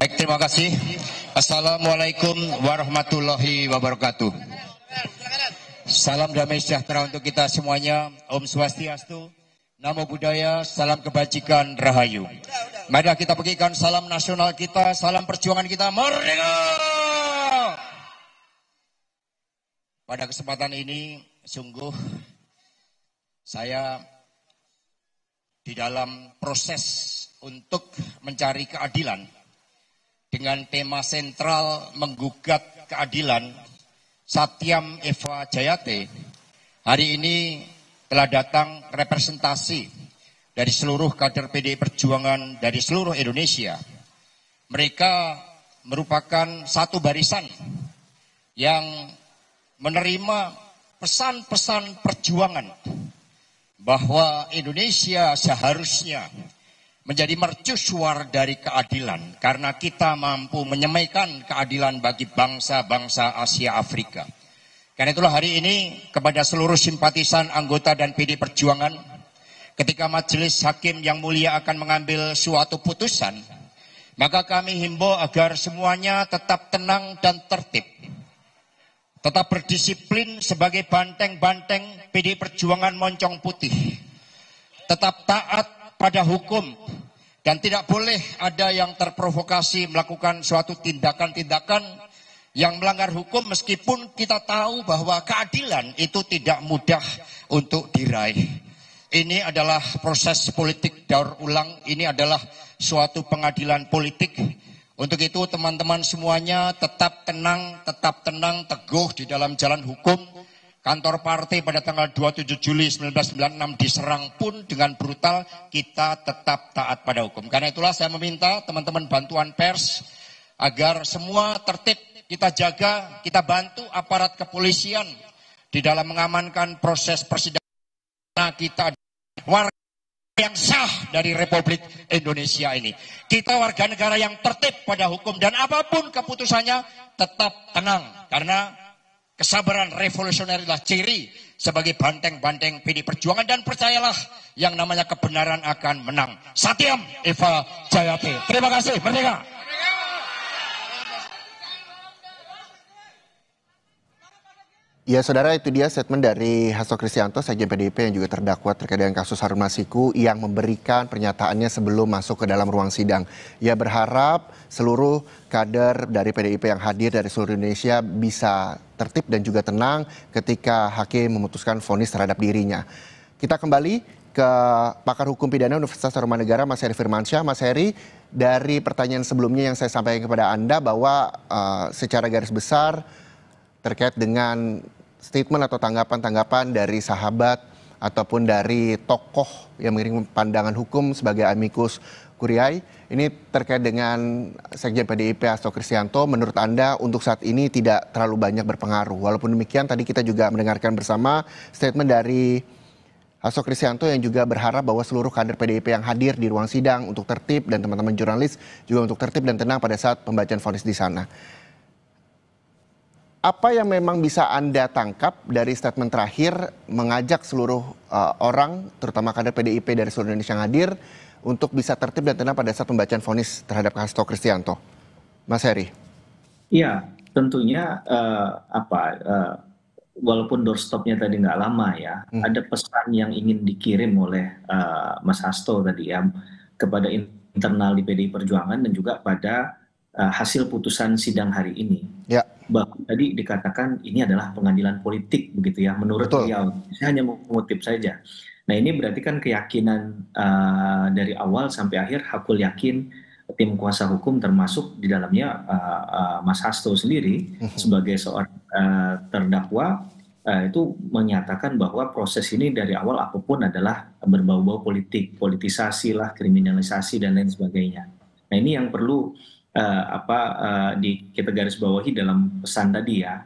Baik, terima kasih. Assalamualaikum warahmatullahi wabarakatuh. Salam damai sejahtera untuk kita semuanya. Om Swastiastu, Namo Buddhaya, salam kebajikan, rahayu. Mari kita bagikan salam nasional kita, salam perjuangan kita, merdeka! Pada kesempatan ini, sungguh saya di dalam proses untuk mencari keadilan dengan tema sentral menggugat keadilan Satyam Eva Jayate. Hari ini telah datang representasi dari seluruh kader PDI Perjuangan dari seluruh Indonesia. Mereka merupakan satu barisan yang menerima pesan-pesan perjuangan bahwa Indonesia seharusnya menjadi mercusuar dari keadilan karena kita mampu menyemaikan keadilan bagi bangsa-bangsa Asia Afrika. Karena itulah hari ini kepada seluruh simpatisan, anggota dan PDI Perjuangan, ketika majelis hakim yang mulia akan mengambil suatu putusan, maka kami himbau agar semuanya tetap tenang dan tertib. Tetap berdisiplin sebagai banteng-banteng PDI Perjuangan moncong putih. Tetap taat pada hukum dan tidak boleh ada yang terprovokasi melakukan suatu tindakan-tindakan yang melanggar hukum meskipun kita tahu bahwa keadilan itu tidak mudah untuk diraih. Ini adalah proses politik daur ulang, ini adalah suatu pengadilan politik. Untuk itu teman-teman semuanya tetap tenang, teguh di dalam jalan hukum. Kantor partai pada tanggal 27 Juli 1996 diserang pun dengan brutal, kita tetap taat pada hukum. Karena itulah saya meminta teman-teman bantuan pers agar semua tertib kita jaga, kita bantu aparat kepolisian di dalam mengamankan proses persidangan kita warga yang sah dari Republik Indonesia ini. Kita warga negara yang tertib pada hukum dan apapun keputusannya tetap tenang karena kesabaran revolusioner adalah ciri sebagai banteng-banteng PDI Perjuangan dan percayalah yang namanya kebenaran akan menang. Satyam Eva Jayate. Terima kasih. Merdeka. Ya saudara, itu dia statement dari Hasto Kristianto, Sekjen PDIP yang juga terdakwa terkait dengan kasus Harun Masiku yang memberikan pernyataannya sebelum masuk ke dalam ruang sidang. Ia berharap seluruh kader dari PDIP yang hadir dari seluruh Indonesia bisa tertib dan juga tenang ketika hakim memutuskan vonis terhadap dirinya. Kita kembali ke pakar hukum pidana Universitas Tarumanegara, Mas Heri Firmansyah. Mas Heri, dari pertanyaan sebelumnya yang saya sampaikan kepada Anda bahwa secara garis besar terkait dengan statement atau tanggapan-tanggapan dari sahabat ataupun dari tokoh yang mengirim pandangan hukum sebagai amicus curiae, ini terkait dengan Sekjen PDIP Hasto Kristianto, menurut Anda untuk saat ini tidak terlalu banyak berpengaruh. Walaupun demikian tadi kita juga mendengarkan bersama statement dari Hasto Kristianto yang juga berharap bahwa seluruh kader PDIP yang hadir di ruang sidang untuk tertib dan teman-teman jurnalis juga untuk tertib dan tenang pada saat pembacaan vonis di sana. Apa yang memang bisa Anda tangkap dari statement terakhir mengajak seluruh orang, terutama kader PDIP dari seluruh Indonesia yang hadir, untuk bisa tertib dan tenang pada saat pembacaan vonis terhadap Hasto Kristianto? Mas Heri. Iya, tentunya walaupun doorstopnya tadi nggak lama ya, ada pesan yang ingin dikirim oleh Mas Hasto tadi ya kepada internal di PDI Perjuangan dan juga pada hasil putusan sidang hari ini. Ya. Bahwa tadi dikatakan ini adalah pengadilan politik begitu ya menurut beliau. Saya hanya mengutip saja. Nah ini berarti kan keyakinan dari awal sampai akhir Hakul yakin tim kuasa hukum termasuk di dalamnya Mas Hasto sendiri sebagai seorang terdakwa itu menyatakan bahwa proses ini dari awal apapun adalah berbau-bau politik, politisasi lah, kriminalisasi dan lain sebagainya. Nah ini yang perlu kita garis bawahi dalam pesan tadi ya